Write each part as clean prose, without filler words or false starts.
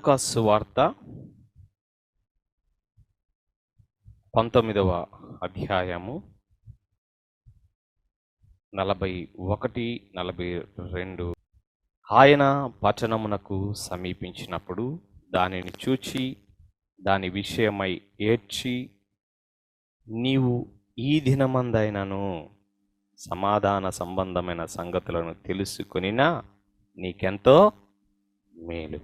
లూకా సువార్త 19వ అధ్యాయము 41, 42. ఆయన పట్టణమునకు సమీపించినప్పుడు దానిని చూచి దాని విషయమై ఏడ్చి, నీవు ఈ దినమందైనను సమాధాన సంబంధమైన సంగతులను తెలుసుకొనినా నీకెంతో మేలు.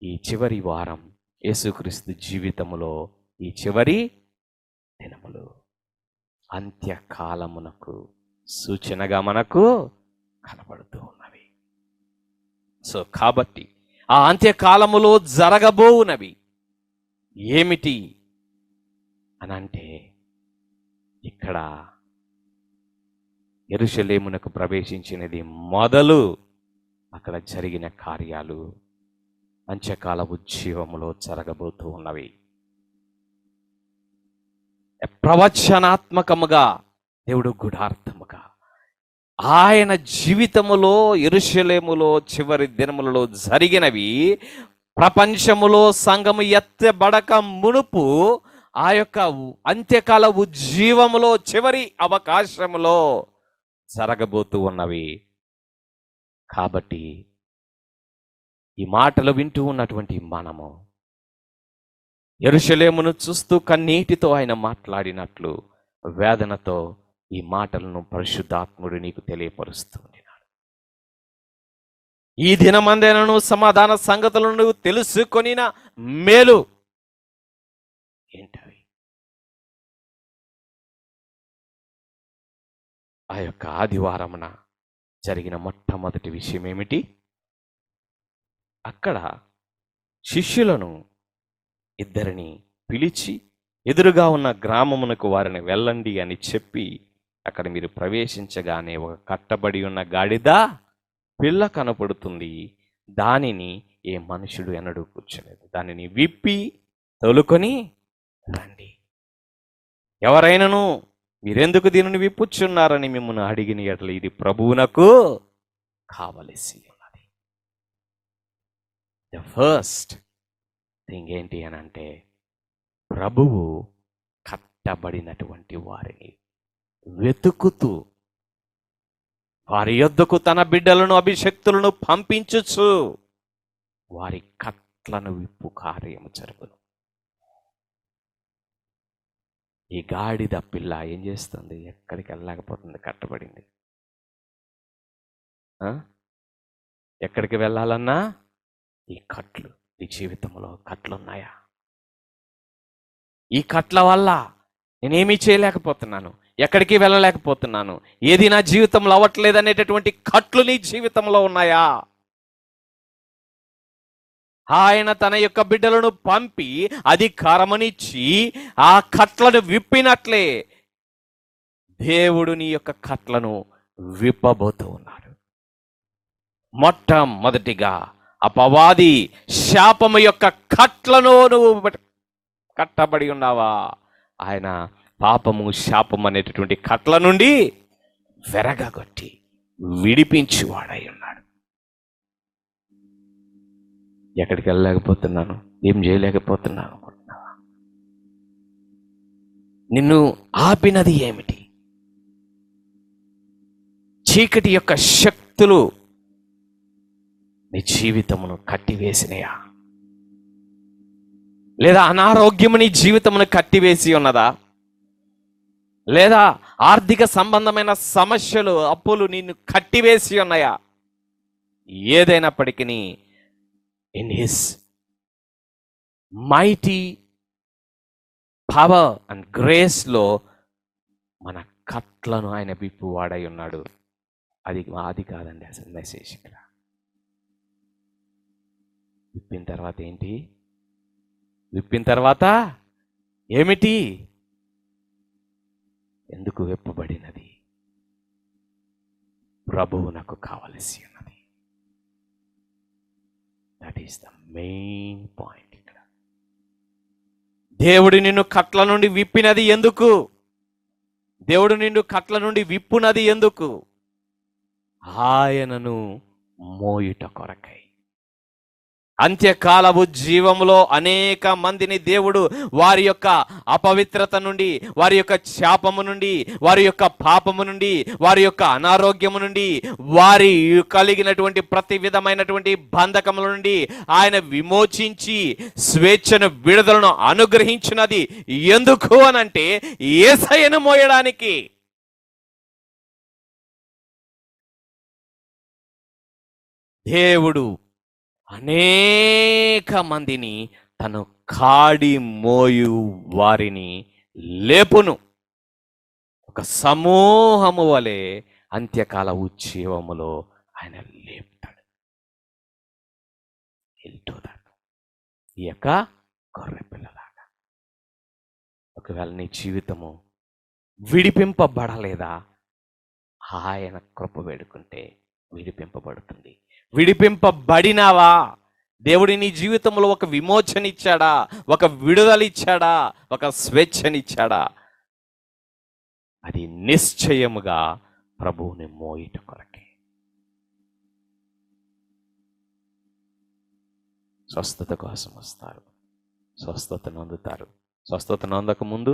ఈ చివరి వారం యేసుక్రీస్తు జీవితములో ఈ చివరి దినములు అంత్యకాలమునకు సూచనగా మనకు కనబడుతూ ఉన్నవి. కాబట్టి ఆ అంత్యకాలములో జరగబోవునవి ఏమిటి అనంటే, ఇక్కడ యెరూషలేమునకు ప్రవేశించినది మొదలు అక్కడ జరిగిన కార్యాలు అంత్యకాల ఉజ్జీవములో జరగబోతూ ఉన్నవి. ప్రవచనాత్మకముగా దేవుడు గుడార్థముగా ఆయన జీవితములో యెరూషలేములో చివరి దినములలో జరిగినవి ప్రపంచములో సంఘము ఎత్తబడక మునుపు ఆ యొక్క అంత్యకాల ఉజ్జీవములో చివరి అవకాశములో జరగబోతూ ఉన్నవి. కాబట్టి ఈ మాటలు వింటూ ఉన్నటువంటి మనము యెరూషలేమును చూస్తూ కన్నీటితో ఆయన మాట్లాడినట్లు వేదనతో ఈ మాటలను పరిశుద్ధాత్ముడు నీకు తెలియపరుస్తుంది. ఈ దినమందేనను సమాధాన సంగతులను నువ్వు తెలుసుకొనిన మేలు ఏంటవి? ఆ యొక్క ఆదివారమున జరిగిన మొట్టమొదటి విషయం ఏమిటి? అక్కడ శిష్యులను ఇద్దరిని పిలిచి ఎదురుగా ఉన్న గ్రామమునకు వారిని వెళ్ళండి అని చెప్పి, అక్కడ మీరు ప్రవేశించగానే ఒక కట్టబడి ఉన్న గాడిద పిల్ల కనపడుతుంది. దానిని ఏ మనుషుడు ఎన్నడూ కూర్చోలేదు. దానిని విప్పి తోలుకొని రండి. ఎవరైనాను మీరెందుకు దీనిని విప్పుచున్నారని మిమ్మల్ని అడిగిన ఎడల ఇది ప్రభువునకు కావలసి ఉన్నది. ద ఫస్ట్ థింగ్ ఏంటి అని అంటే, ప్రభువు కట్టబడినటువంటి వారిని వెతుకుతూ వారి యొద్దకు తన బిడ్డలను అభిషక్తులను పంపించుచు వారి కట్లను విప్పు కార్యము జరుగును. ఈ గాడిద పిల్ల ఏం చేస్తుంది? ఎక్కడికి వెళ్ళలేకపోతుంది, కట్టబడింది. ఎక్కడికి వెళ్ళాలన్నా ఈ కట్లు, ఈ జీవితంలో కట్లున్నాయా? ఈ కట్ల వల్ల నేనేమీ చేయలేకపోతున్నాను, ఎక్కడికి వెళ్ళలేకపోతున్నాను, ఏది నా జీవితంలో అవ్వట్లేదు అనేటటువంటి కట్లు నీ జీవితంలో ఉన్నాయా? ఆయన తన యొక్క బిడ్డలను పంపి అధికారమునిచ్చి ఆ కట్లను విప్పినట్లే దేవుడు నీ యొక్క కట్లను విప్పబోతూ ఉన్నాడు. మొట్టమొదటిగా అపవాది శాపము యొక్క కట్లను నువ్వు కట్టబడి ఉన్నావా? ఆయన పాపము శాపం అనేటటువంటి కట్ల నుండి వెరగగొట్టి విడిపించువాడై ఉన్నాడు. ఎక్కడికి వెళ్ళలేకపోతున్నాను, ఏం చేయలేకపోతున్నాను అనుకుంటున్నావా? నిన్ను ఆపినది ఏమిటి? చీకటి యొక్క శక్తులు నీ జీవితమును కట్టివేసినయా? లేదా అనారోగ్యము నీ జీవితమును కట్టివేసి ఉన్నదా? లేదా ఆర్థిక సంబంధమైన సమస్యలు, అప్పులు నిన్ను కట్టివేసి ఉన్నాయా? ఏదైనప్పటికీ in his mighty power and grace లో మన కట్లను ఆయన విప్పు వాడై ఉన్నాడు. అది కాదండి అసలు మెసేజ్. ఇక్కడ విప్పిన తర్వాత ఏంటి? విప్పిన తర్వాత ఏమిటి? ఎందుకు విప్పబడినది? ప్రభువు నాకు కావలసి ఉన్నది. That is the main point. ఇక్కడ దేవుడు నిన్ను కట్ల నుండి విప్పినది ఎందుకు? దేవుడు నిన్ను కట్ల నుండి విప్పునది ఎందుకు? ఆయనను మోయుట కొరకై. అంత్యకాలపు జీవములో అనేక మందిని దేవుడు వారి యొక్క అపవిత్రత నుండి, వారి యొక్క శాపము నుండి, వారి యొక్క పాపము నుండి, వారి యొక్క అనారోగ్యము నుండి, వారి కలిగినటువంటి ప్రతి విధమైనటువంటి బంధకముల నుండి ఆయన విమోచించి స్వేచ్ఛను, విడుదలను అనుగ్రహించినది ఎందుకు అనంటే యేసయ్యను మోయడానికి. దేవుడు అనేక మందిని తను కాడి మోయు వారిని లేపును. ఒక సమూహము వలె అంత్యకాల ఉజ్జీవములో ఆయన లేపుతాడు. ఈ యొక్క గొర్రె పిల్లలాగా. ఒకవేళ నీ జీవితము విడిపింపబడలేదా, ఆయన కృప వేడుకుంటే విడిపింపబడుతుంది. విడిపింపబడినావా? దేవుడి నీ జీవితంలో ఒక విమోచన ఇచ్చాడా, ఒక విడుదల ఇచ్చాడా, ఒక స్వేచ్ఛనిచ్చాడా? అది నిశ్చయముగా ప్రభువుని మోయిట కొరకే. స్వస్థత కోసం వస్తారు, స్వస్థత నొందుతారు. స్వస్థత నొందక ముందు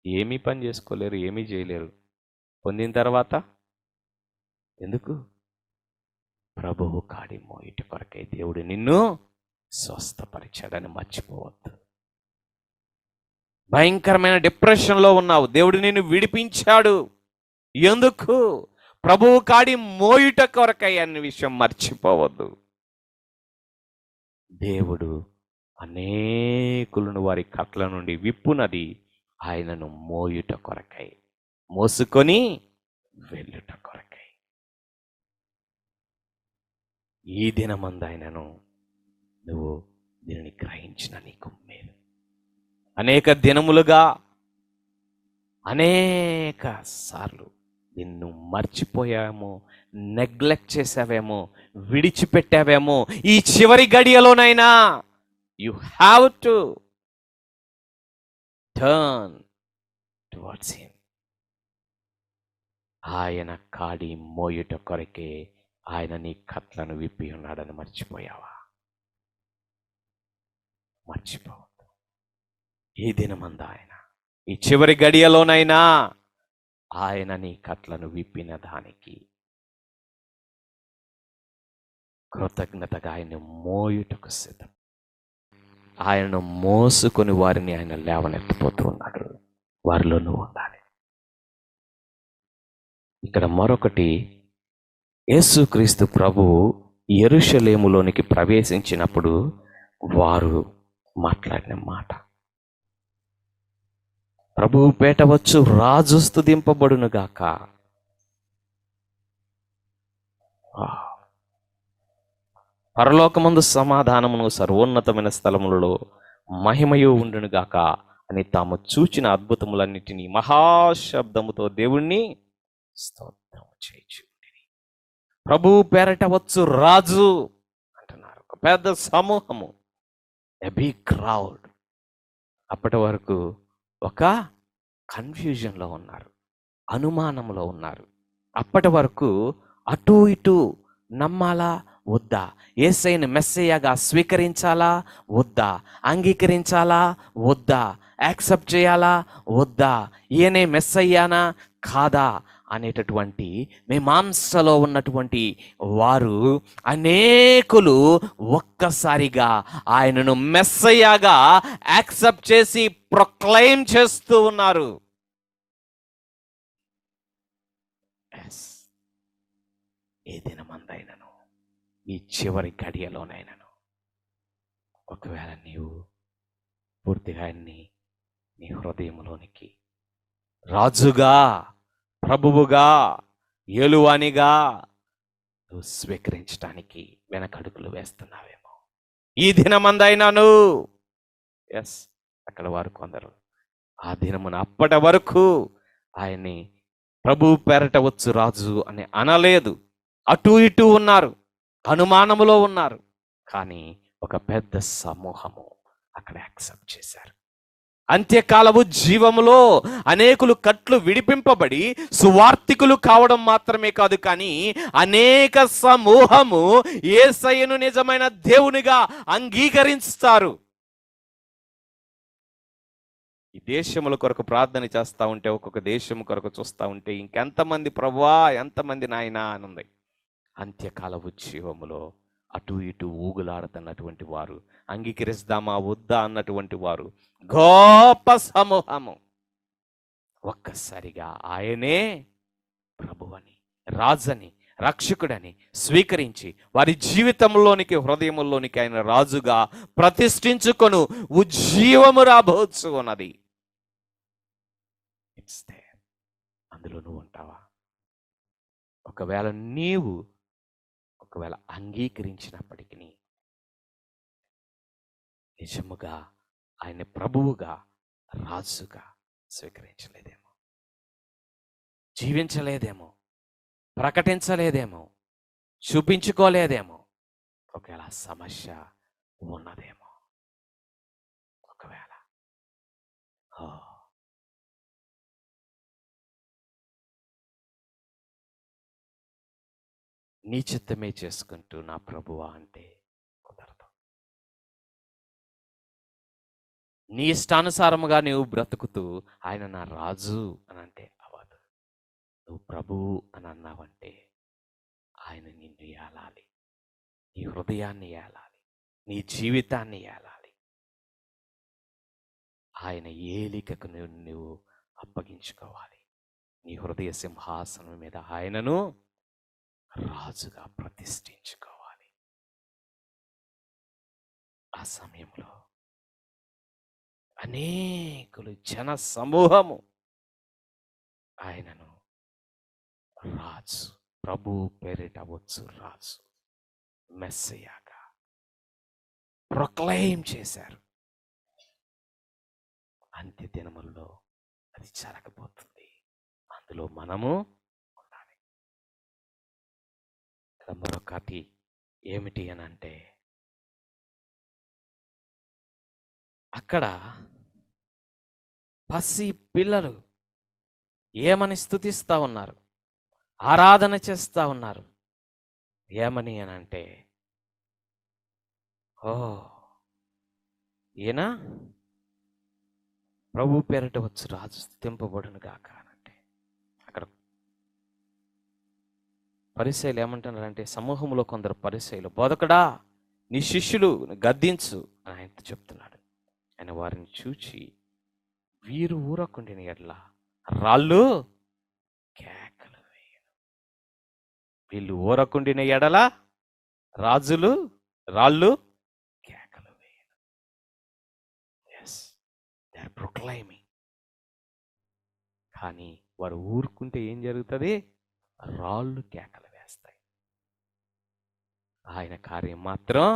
ఏమీ పని చేసుకోలేరు, ఏమీ చేయలేరు. పొందిన తర్వాత ఎందుకు? ప్రభువు కాడి మోయిట కొరకే దేవుడు నిన్ను స్వస్థపరిచాడని మర్చిపోవద్దు. భయంకరమైన డిప్రెషన్లో ఉన్నావు, దేవుడు నిన్ను విడిపించాడు. ఎందుకు? ప్రభువు కాడి మోయిట కొరకై అనే విషయం మర్చిపోవద్దు. దేవుడు అనేకులను వారి కట్ల నుండి విప్పునది ఆయనను మోయుట కొరకై, మోసుకొని వెళ్ళుట కొరకై. ఈ దినమందు ఆయనను నువ్వు దీనిని గ్రహించిన నీకు మేలు. అనేక దినములుగా అనేక సార్లు నిన్ను మర్చిపోయామో, నెగ్లెక్ట్ చేసావేమో, విడిచిపెట్టావేమో. ఈ చివరి గడియలోనైనా you have to turn towards him. ఆయన కాడి మోయుట కొరకే ఆయన నీ కట్లను విప్పి ఉన్నాడని మర్చిపోయావా? మర్చిపోవద్దు. ఈ దినమందు ఆయన, ఈ చివరి గడియలోనైనా ఆయన నీ కట్లను విప్పిన దానికి కృతజ్ఞతగా ఆయన మోయుటకు సిద్ధం. ఆయనను మోసుకొని వారిని ఆయన లేవనెత్తిపోతూ ఉన్నాడు. వారిలో నువ్వు ఉండాలి. ఇక్కడ మరొకటి, యేసుక్రీస్తు ప్రభువు యెరూషలేములోనికి ప్రవేశించినప్పుడు వారు మాట్లాడిన మాట, ప్రభువు పేట వచ్చు రాజు స్తుతింపబడునుగాక. పరలోకమందు సమాధానమును, సర్వోన్నతమైన స్థలములలో మహిమయు ఉండునుగాక అని తాము చూచిన అద్భుతములన్నిటినీ మహాశబ్దముతో దేవుణ్ణి స్తోత్రము చేయుచు. ప్రభువు పేరట వచ్చు రాజు అంటున్నారు. ఒక పెద్ద సమూహము, ఎ బిగ్ క్రౌడ్. అప్పటి వరకు ఒక కన్ఫ్యూజన్లో ఉన్నారు, అనుమానంలో ఉన్నారు. అప్పటి వరకు అటు ఇటు నమ్మాలా వద్దా, యేసయ్యను మెస్సయ్యగా స్వీకరించాలా వద్దా, అంగీకరించాలా వద్దా, యాక్సెప్ట్ చేయాలా వద్దా, ఈయనే మెస్సయ్యానా కాదా అనేటటువంటి మీమాంసలో ఉన్నటువంటి వారు అనేకులు ఒక్కసారిగా ఆయనను మెస్సయ్యగా యాక్సెప్ట్ చేసి ప్రొక్లైమ్ చేస్తూ ఉన్నారు. ఏ దినమందైనను, ఈ చివరి గడియలోనైనను ఒకవేళ నీవు పూర్తిగా ఆయన్ని నీ హృదయంలోనికి రాజుగా, ప్రభువుగా, ఏలువానిగా నువ్వు స్వీకరించడానికి వెనకడుగులు వేస్తున్నావేమో ఈ దినమందైనాను. ఎస్, అక్కడ వారు కొందరు ఆ దినమున అప్పటి వరకు ఆయన్ని ప్రభువు పేరట వచ్చు రాజు అని అనలేదు. అటు ఇటు ఉన్నారు, అనుమానములో ఉన్నారు. కానీ ఒక పెద్ద సమూహము అక్కడ యాక్సెప్ట్ చేశారు. అంత్యకాలపు జీవములో అనేకులు కట్లు విడిపింపబడి సువార్తికులు కావడం మాత్రమే కాదు, కానీ అనేక సమూహము యేసయ్యను నిజమైన దేవునిగా అంగీకరిస్తారు. ఈ దేశముల కొరకు ప్రార్థన చేస్తూ ఉంటే, ఒక్కొక్క దేశం కొరకు చూస్తూ ఉంటే ఇంకెంతమంది ప్రభువా, ఎంతమంది నాయనా అని ఉంది. అంత్యకాలపు జీవములో అటు ఇటు ఊగులాడుతున్నటువంటి వారు, అంగీకరిస్తామా వద్దా అన్నటువంటి వారు గొప్ప సమూహము ఒక్కసారిగా ఆయనే ప్రభువని, రాజని, రక్షకుడని స్వీకరించి వారి జీవితంలోనికి, హృదయంలోనికి ఆయన రాజుగా ప్రతిష్ఠించుకొను ఉజ్జీవము రాబోచు ఉన్నది. అందులో నువ్వు ఉంటావా? ఒకవేళ నీవు అంగీకరించినప్పటికీ నిజముగా ఆయన ప్రభువుగా, రాజుగా స్వీకరించలేదేమో, జీవించలేదేమో, ప్రకటించలేదేమో, చూపించుకోలేదేమో. ఒకవేళ సమస్య ఉన్నదేమో. ఒకవేళ నీ చిత్తమే చేసుకుంటూ నా ప్రభువా అంటే కుదరదు. నీ ఇష్టానుసారముగా నీవు బ్రతుకుతూ ఆయన నా రాజు అని అంటే అవ్వదు. నువ్వు ప్రభువు అని అన్నావంటే ఆయన నిన్ను ఏలాలి, నీ హృదయాన్ని ఏలాలి, నీ జీవితాన్ని ఏలాలి. ఆయన ఏలికకు నువ్వు అప్పగించుకోవాలి. నీ హృదయ సింహాసనం మీద ఆయనను రాజుగా ప్రతిష్ఠించుకోవాలి. ఆ సమయంలో అనేకులు, జన సమూహము ఆయనను రాజు, ప్రభు పేరిట వచ్చు రాజు, మెస్సయ్యగా ప్రొక్లెయిమ్ చేశారు. అంత్య దినముల్లో అది జరగబోతుంది. అందులో మనము ఉండాలి. మరొకటి ఏమిటి అని అంటే, అక్కడ పసి పిల్లలు ఏమని స్తుతిస్తూ ఉన్నారు, ఆరాధన చేస్తూ ఉన్నారు. ఏమని అని అంటే, ఓ ఈయన ప్రభు పేరిట వచ్చి రాజు స్తుతింపబడును గాక అనంటే, అక్కడ పరిసయ్యులు ఏమంటున్నారంటే, సమూహంలో కొందరు పరిసయ్యులు, బోధకుడా నీ శిష్యులు గద్దించు అని ఆయనతో చెప్తున్నాడు. ఆయన వారిని చూచి, వీరు ఊరకుండిన ఎడ్ల రాళ్ళు కేకలు వేయను. వీళ్ళు ఊరకుండిన ఎడల రాళ్ళు కేకలు వేయను. Yes, they are proclaiming. కానీ వారు ఊరుకుంటే ఏం జరుగుతుంది? రాళ్ళు కేకలు వేస్తాయి. ఆయన కార్యం మాత్రం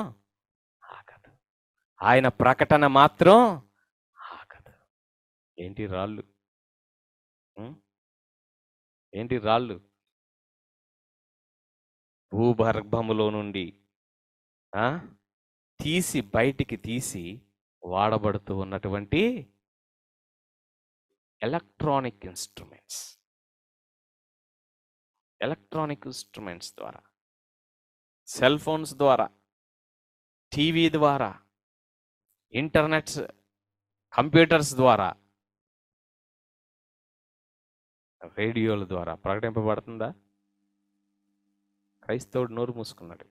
ఆగదు, ఆయన ప్రకటన మాత్రం ఆగదు. ఏంటి రాళ్ళు? ఏంటి రాళ్ళు? భూగర్భములో నుండి బయటికి తీసి వాడబడుతూ ఉన్నటువంటి ఎలక్ట్రానిక్ ఇన్స్ట్రుమెంట్స్ ద్వారా, సెల్ ఫోన్స్ ద్వారా, టీవీ ద్వారా, ఇంటర్నెట్, కంప్యూటర్స్ ద్వారా, రేడియోల ద్వారా ప్రకటింపబడుతుందా? క్రైస్తవుడు నోరు మూసుకున్నాడు.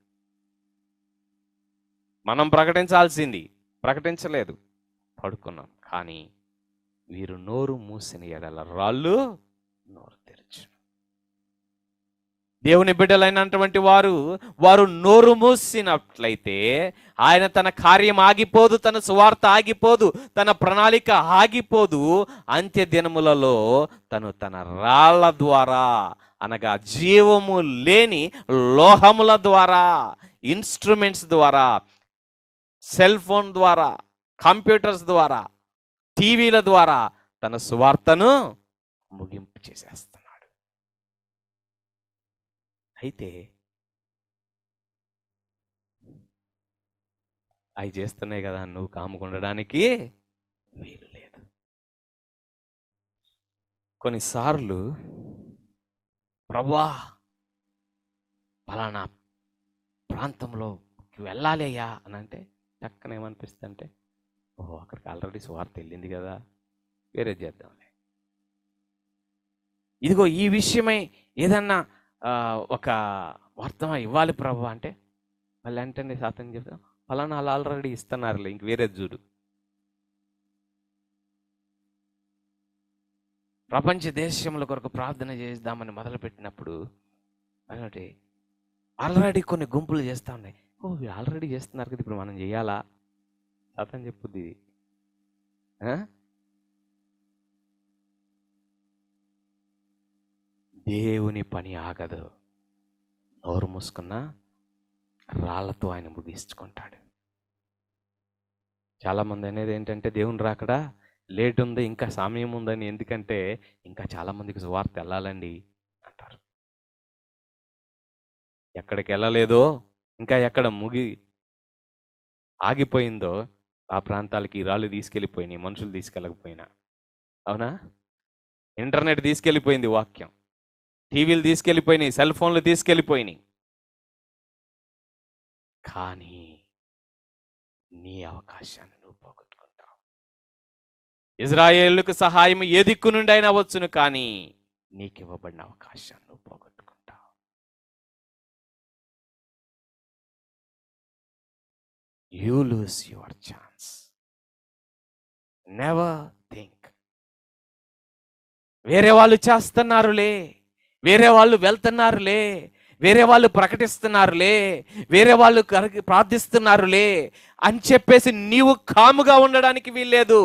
మనం ప్రకటించాల్సింది ప్రకటించలేదు, పడుకున్నాం. కానీ వీరు నోరు మూసిన ఎడల రాళ్ళు నోరు తెరచు. దేవుని బిడ్డలైనటువంటి వారు నోరు మూసినట్లయితే ఆయన తన కార్యం ఆగిపోదు, తన సువార్త ఆగిపోదు, తన ప్రణాళిక ఆగిపోదు. అంత్య దినములలో తన రాళ్ల ద్వారా, అనగా జీవము లేని లోహముల ద్వారా, ఇన్స్ట్రుమెంట్స్ ద్వారా, సెల్ ఫోన్ ద్వారా, కంప్యూటర్స్ ద్వారా, టీవీల ద్వారా తన సువార్తను ముగింపు చేసేస్తాడు. అయితే అవి చేస్తున్నాయి కదా, నువ్వు కాముకుండడానికి వీలు లేదు. కొన్నిసార్లు ప్రభువా పలానా ప్రాంతంలోకి వెళ్ళాలి అయ్యా అని అంటే చక్కన ఏమనిపిస్తుంది అంటే, ఓహో అక్కడికి ఆల్రెడీ సువార్త వెళ్ళింది కదా, వేరే చేద్దాంలే. ఇదిగో ఈ విషయమై ఏదన్నా ఒక వర్తమానం ఇవ్వాలి ప్రభు అంటే, మళ్ళీ అంటే సాతాను చెప్తాం ఫలానా వాళ్ళు ఆల్రెడీ ఇస్తున్నారులే, ఇంక వేరే చూడు. ప్రపంచ దేశముల కొరకు ప్రార్థన చేద్దామని మొదలుపెట్టినప్పుడు అంటే ఆల్రెడీ కొన్ని గుంపులు చేస్తూ ఉన్నాయి. ఓ వీళ్ళు ఆల్రెడీ చేస్తున్నారు కదా, ఇప్పుడు మనం చేయాలా? సాతాను చెప్పుద్ది. దేవుని పని ఆగదు. నోరు మూసుకున్నా రాళ్లతో ఆయన ముగించుకుంటాడు. చాలామంది అనేది ఏంటంటే దేవుని రాకడా లేట్ ఉంది, ఇంకా సమయం ఉందని. ఎందుకంటే ఇంకా చాలామందికి సువార్త వెళ్ళాలండి అంటారు. ఎక్కడికి వెళ్ళలేదో, ఇంకా ఎక్కడ ఆగిపోయిందో ఆ ప్రాంతాలకి రాళ్ళు తీసుకెళ్ళిపోయినాయి, మనుషులు తీసుకెళ్ళకపోయినా. అవునా? ఇంటర్నెట్ తీసుకెళ్ళిపోయింది, వాక్యం టీవీలు తీసుకెళ్ళిపోయినాయి, సెల్ ఫోన్లు తీసుకెళ్ళిపోయినాయి. కానీ నీ అవకాశాన్ని నువ్వు పోగొట్టుకుంటావు. ఇజ్రాయేలుకు సహాయం ఏ దిక్కు నుండి అయినా వచ్చును, కానీ నీకు ఇవ్వబడిన అవకాశాన్ని నువ్వు పోగొట్టుకుంటావు. You lose your chance. Never think వేరే వాళ్ళు చేస్తున్నారులే, వేరే వాళ్ళు వెళ్తున్నారులే, వేరే వాళ్ళు ప్రకటిస్తున్నారులే, వేరే వాళ్ళు ప్రార్థిస్తున్నారులే అని చెప్పేసి నీవు కాముగా ఉండడానికి వీల్లేదు.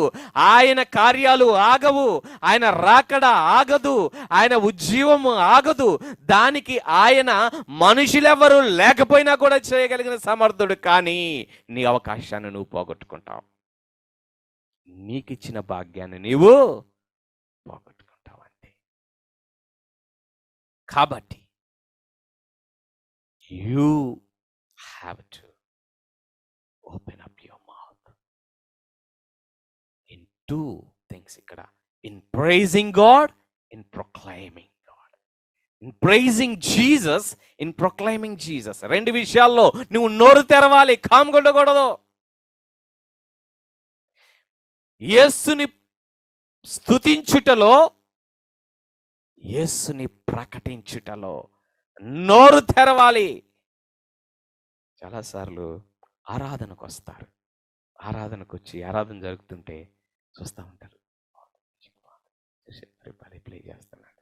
ఆయన కార్యాలు ఆగవు, ఆయన రాకడ ఆగదు, ఆయన ఉజ్జీవము ఆగదు. దానికి ఆయన మనుషులెవరూ లేకపోయినా కూడా చేయగలిగిన సమర్థుడు. కానీ నీ అవకాశాన్ని నువ్వు పోగొట్టుకుంటావు, నీకిచ్చిన భాగ్యాన్ని నీవు పోగొట్టుకుంటావు అంతే. కాబట్టి you have to open up your mouth in two things ఇక్కడ, in praising God, in proclaiming God. In praising Jesus, in proclaiming Jesus. రెండు విషయాల్లో నువ్వు నోరు తెరవాలి, కామ్గొండకూడదు. యేసుని స్తుతించుటలో, యేసుని ప్రకటించుటలో నోరు తెరవాలి. చాలాసార్లు ఆరాధనకు వస్తారు, ఆరాధనకు వచ్చి ఆరాధన జరుగుతుంటే చూస్తూ ఉంటారు, ప్లే చేస్తున్నాడు,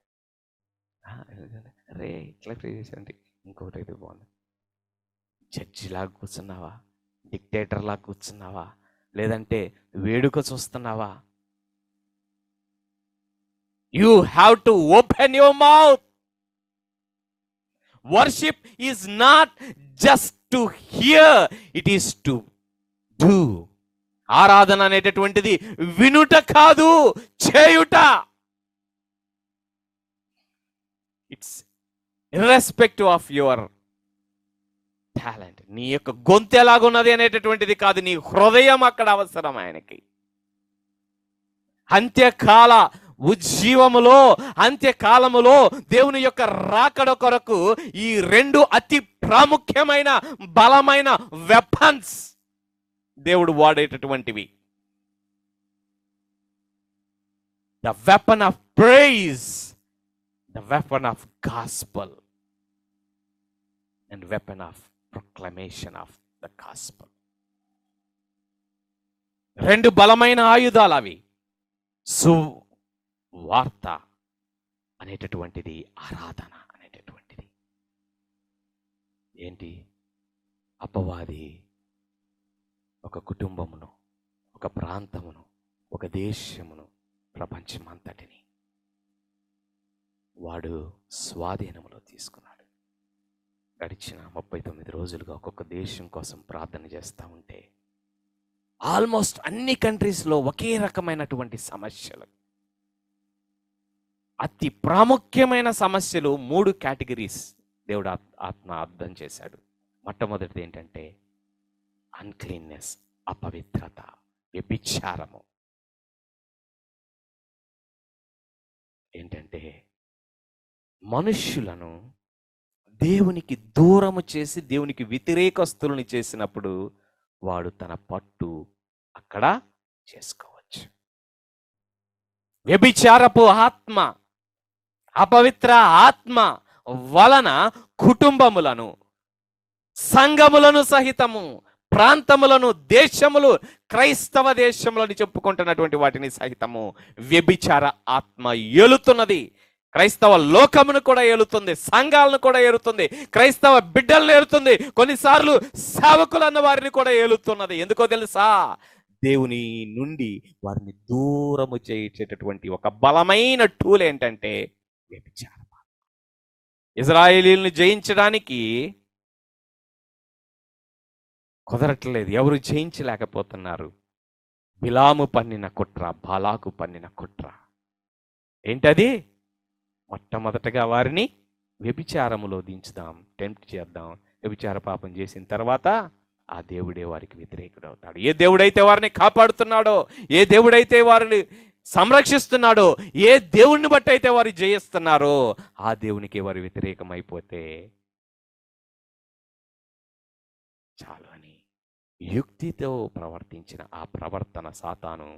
రే ఇట్లా ప్లే చేశారంటే ఇంకొకటి అయితే బాగుంది. జడ్జిలాగా కూర్చున్నావా, డిక్టేటర్లాగా కూర్చున్నావా, లేదంటే వేడుక చూస్తున్నావా? You have to open your mouth. Worship is not just to hear, it is to do. ఆరాధన అనేటటువంటిది వినుట కాదు, చేయుట. It's irrespective of your talent. నీ యొక్క గొంతు ఎలాగున్నది అనేటటువంటిది కాదు, నీ హృదయం అక్కడ అవసరం ఆయనకి. అంత్యకాల ఉజ్జీవములో, అంత్యకాలములో దేవుని యొక్క రాకడ కొరకు ఈ రెండు అతి ప్రాముఖ్యమైన బలమైన వెపన్స్ దేవుడు వాడేటటువంటివి. The weapon of praise, the weapon of gospel and weapon of proclamation of the gospel. రెండు బలమైన ఆయుధాలు అవి. వార్త అనేటటువంటిది, ఆరాధన అనేటటువంటిది. ఏంటి? అపవాది ఒక కుటుంబమును, ఒక ప్రాంతమును, ఒక దేశమును, ప్రపంచమంతటిని వాడు స్వాధీనంలో తీసుకున్నాడు. గడిచిన 39 రోజులుగా ఒక్కొక్క దేశం కోసం ప్రార్థన చేస్తూ ఉంటే ఆల్మోస్ట్ అన్ని కంట్రీస్లో ఒకే రకమైనటువంటి సమస్యలు, అతి ప్రాముఖ్యమైన సమస్యలు 3 కేటగిరీస్ దేవుడు ఆత్మ అర్థం చేశాడు. మొట్టమొదటిది ఏంటంటే అన్క్లీన్నెస్, అపవిత్రత, వ్యభిచారము. ఏంటంటే మనుష్యులను దేవునికి దూరము చేసి దేవునికి వ్యతిరేకస్తులను చేసినప్పుడు వాడు తన పట్టు అక్కడ చేసుకోవచ్చు. వ్యభిచారపు ఆత్మ, అపవిత్ర ఆత్మ వలన కుటుంబములను, సంఘములను సహితము, ప్రాంతములను, దేశములు, క్రైస్తవ దేశములని చెప్పుకుంటున్నటువంటి వాటిని సహితము వ్యభిచార ఆత్మ ఏలుతున్నది. క్రైస్తవ లోకమును కూడా ఏలుతుంది, సంఘాలను కూడా ఏలుతుంది, క్రైస్తవ బిడ్డలను ఏలుతుంది, కొన్నిసార్లు సేవకులన్న వారిని కూడా ఏలుతున్నది. ఎందుకో తెలుసా? దేవుని నుండి వారిని దూరము చేసేటటువంటి ఒక బలమైన టూల్ ఏంటంటే వ్యభిచారం. ఇజ్రాయేలీలను జయించడానికి కుదరట్లేదు, ఎవరు జయించలేకపోతున్నారు. బిలాము పన్నిన కుట్ర, బాలాకు పన్నిన కుట్ర ఏంటది? మొట్టమొదటగా వారిని వ్యభిచారములో దించుదాం, టెంప్ట్ చేద్దాం. వ్యభిచార పాపం చేసిన తర్వాత ఆ దేవుడే వారికి వ్యతిరేకుడు అవుతాడు. ఏ దేవుడైతే వారిని కాపాడుతున్నాడో, ఏ దేవుడైతే వారిని సంరక్షిస్తున్నాడో, ఏ దేవుణ్ణి బట్టి అయితే వారు జయిస్తున్నారో ఆ దేవునికి వారు వ్యతిరేకమైపోతే చాలు అని యుక్తితో ప్రవర్తించిన ఆ ప్రవర్తన సాతాను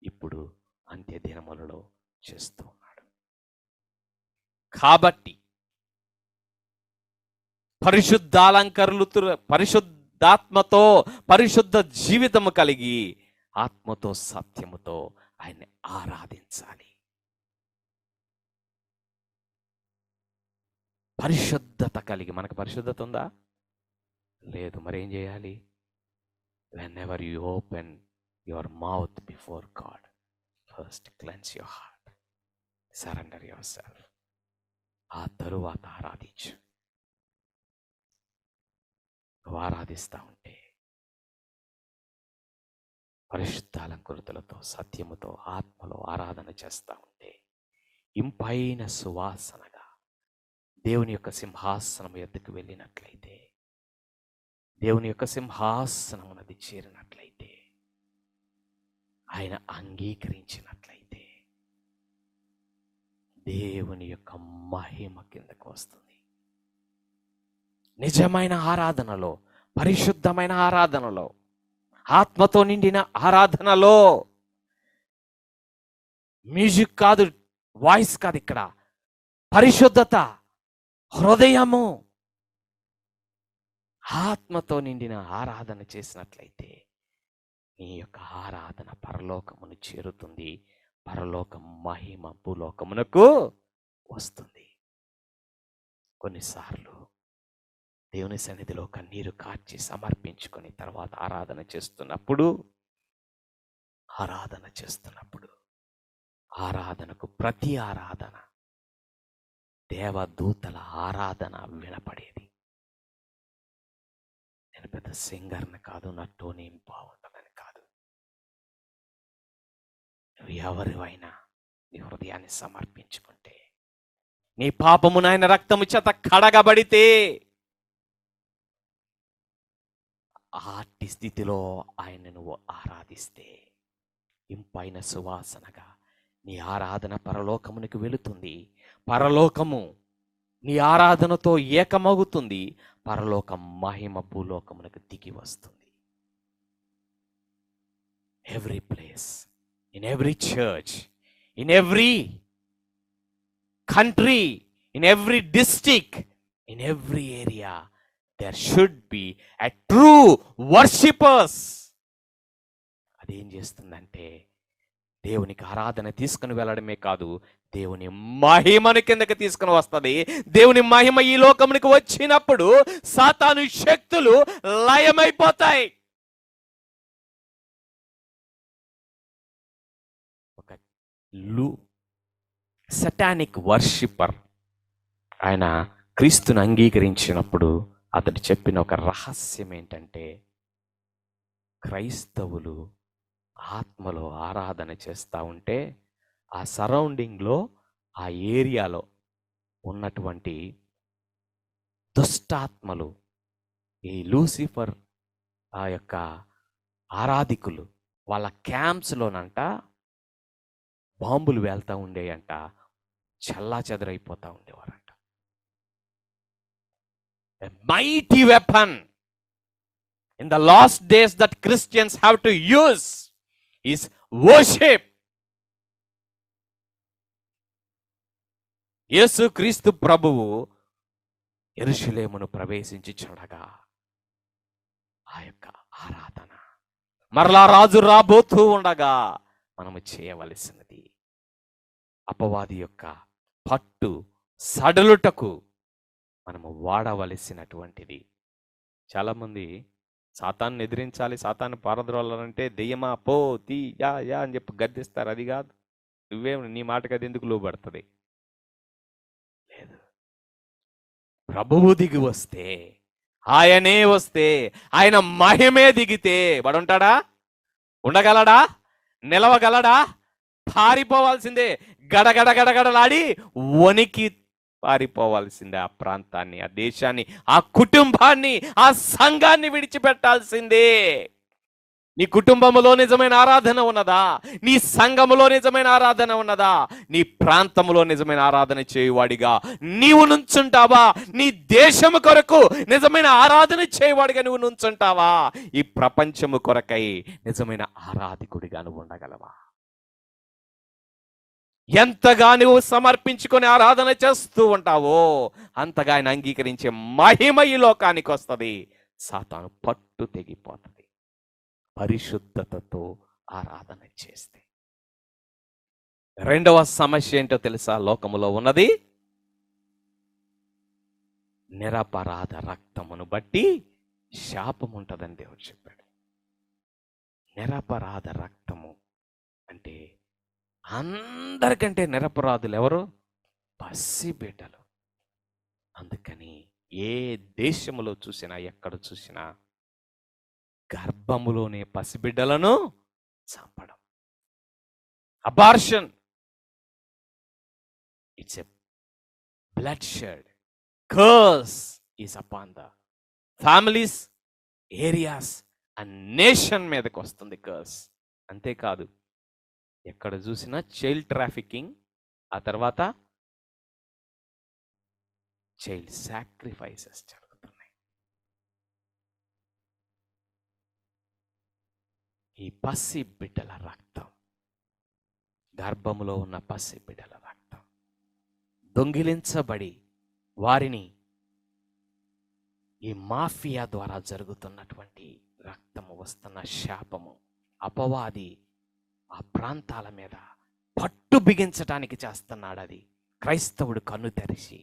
ఇప్పుడు అంత్య దినములలో చేస్తూ ఉన్నాడు. కాబట్టి పరిశుద్ధాత్మతో పరిశుద్ధ జీవితము కలిగి ఆత్మతో సత్యముతో ఆయన్ని ఆరాధించాలి. పరిశుద్ధత కలిగి, మనకు పరిశుద్ధత ఉందా? లేదు. మరి ఏం చేయాలి? whenever you open your mouth before God, first cleanse your heart, surrender yourself. ఆ తరువాత ఆరాధించు. నువ్వు ఆరాధిస్తా ఉంటే, పరిశుద్ధాలంకృతులతో సత్యముతో ఆత్మలో ఆరాధన చేస్తా ఉంటే, ఇంపైన సువాసనగా దేవుని యొక్క సింహాసనం ఎద్దుకు వెళ్ళినట్లయితే, దేవుని యొక్క సింహాసనమునది చేరినట్లయితే, ఆయన అంగీకరించినట్లయితే దేవుని యొక్క మహిమ కిందకు వస్తుంది. నిజమైన ఆరాధనలో, పరిశుద్ధమైన ఆరాధనలో, ఆత్మతో నిండిన ఆరాధనలో, మ్యూజిక్ కాదు, వాయిస్ కాదు, ఇక్కడ పరిశుద్ధత, హృదయము, ఆత్మతో నిండిన ఆరాధన చేసినట్లయితే నీ యొక్క ఆరాధన పరలోకమును చేరుతుంది. పరలోకం మహిమ భూలోకమునకు వస్తుంది. కొన్నిసార్లు దేవుని సన్నిధిలో కన్నీరు కార్చి సమర్పించుకొని తర్వాత ఆరాధన చేస్తున్నప్పుడు ఆరాధనకు ప్రతి ఆరాధన దేవదూతల ఆరాధన వినపడేది. నేను పెద్ద సింగర్ని కాదు, నా టోన్ ఏం బాగుంటుందని కాదు. నువ్వు ఎవరివైనా నీ హృదయాన్ని సమర్పించుకుంటే, నీ పాపము నాయన రక్తము చేత కడగబడితే, ఆటి స్థితిలో ఆయన నువ్వు ఆరాధిస్తే ఇంపైన సువాసనగా నీ ఆరాధన పరలోకమునికి వెళుతుంది. పరలోకము నీ ఆరాధనతో ఏకమవుతుంది. పరలోకం మహిమ భూలోకమునకు దిగి వస్తుంది. Every place, in every church, in every country, in every district, in every area there should be a true worshippers. అదేం చేస్తుందంటే దేవునికి ఆరాధన తీసుకుని వెళ్ళడమే కాదు, దేవుని మహిమను కిందకి తీసుకుని వస్తుంది. దేవుని మహిమ ఈ లోకమునికి వచ్చినప్పుడు సాతాను శక్తులు లయమైపోతాయి. ఒక సటానిక్ వర్షిప్పర్ ఆయన క్రీస్తుని అంగీకరించినప్పుడు అతడు చెప్పిన ఒక రహస్యం ఏంటంటే, క్రైస్తవులు ఆత్మలో ఆరాధన చేస్తూ ఉంటే ఆ సరౌండింగ్లో, ఆ ఏరియాలో ఉన్నటువంటి దుష్టాత్మలు, ఈ లూసిఫర్ ఆ యొక్క ఆరాధికులు, వాళ్ళ క్యాంప్స్లోనంట బాంబులు వేల్తూ ఉండేయంట. చల్లా చెదరైపోతా ఉండేవారంట. A mighty weapon in the last days that Christians have to use is worship. యేసు క్రీస్తు ప్రభువు యెరూషలేమును ప్రవేశించి చూడగా ఆ యొక్క ఆరాధన, మరలా రాజు రాబోతూ ఉండగా మనము చేయవలసినది అపవాది యొక్క పట్టు సడలుటకు మనము వాడవలసినటువంటిది. చాలామంది సాతాన్ని ఎదిరించాలి, సాతాన్ని పారద్రోలాలంటే దెయ్యమా పో తీ యా యా అని చెప్పి గద్దిస్తారు. అది కాదు. నువ్వేం నీ మాటకి అది ఎందుకు లోబడుతుంది? లేదు. ప్రభువు దిగి వస్తే, ఆయనే వస్తే, ఆయన మహిమే దిగితే వాడుంటాడా? ఉండగలడా? నిలవగలడా? పారిపోవాల్సిందే. గడగడ గడగడలాడి వణికి పారిపోవాల్సిందే. ఆ ప్రాంతాన్ని, ఆ దేశాన్ని, ఆ కుటుంబాన్ని, ఆ సంఘాన్ని విడిచిపెట్టాల్సిందే. నీ కుటుంబంలో నిజమైన ఆరాధన ఉన్నదా? నీ సంఘములో నిజమైన ఆరాధన ఉన్నదా? నీ ప్రాంతంలో నిజమైన ఆరాధన చేయువాడిగా నీవు నుంచుంటావా? నీ దేశము కొరకు నిజమైన ఆరాధన చేయువాడిగా నువ్వు నుంచుంటావా? ఈ ప్రపంచము కొరకై నిజమైన ఆరాధికుడిగా నువ్వు ఉండగలవా? ఎంతగా నువ్వు సమర్పించుకొని ఆరాధన చేస్తూ ఉంటావో అంతగా ఆయన అంగీకరించే మహిమ ఈ లోకానికి వస్తుంది. సాతాను పట్టు తెగిపోతుంది పరిశుద్ధతతో ఆరాధన చేస్తే. రెండవ సమస్య ఏంటో తెలుసా? లోకములో ఉన్నది నిరపరాధ రక్తమును బట్టి శాపం ఉంటుందని దేవుడు చెప్పాడు. నిరపరాధ రక్తము అంటే అందరికంటే నిరపరాధులు ఎవరు? పసిబిడ్డలు. అందుకని ఏ దేశములో చూసినా, ఎక్కడ చూసినా గర్భములోనే పసిబిడ్డలను చంపడం, abortion. It's a bloodshed. Curse is upon the families, areas and nation మీదకి వస్తుంది కర్స్. అంతేకాదు, ఎక్కడ చూసినా చైల్డ్ ట్రాఫికింగ్, ఆ తర్వాత చైల్డ్ సాక్రిఫైసెస్ జరుగుతున్నాయి. ఈ పసి బిడ్డల రక్తం, గర్భములో ఉన్న పసి బిడ్డల రక్తం దొంగిలించబడి వారిని ఈ మాఫియా ద్వారా జరుగుతున్నటువంటి రక్తము వస్తున్న శాపము, అపవాది ఆ ప్రాంతాల మీద పట్టు బిగించటానికి చేస్తున్నాడు. అది క్రైస్తవుడు కన్ను తెరిచి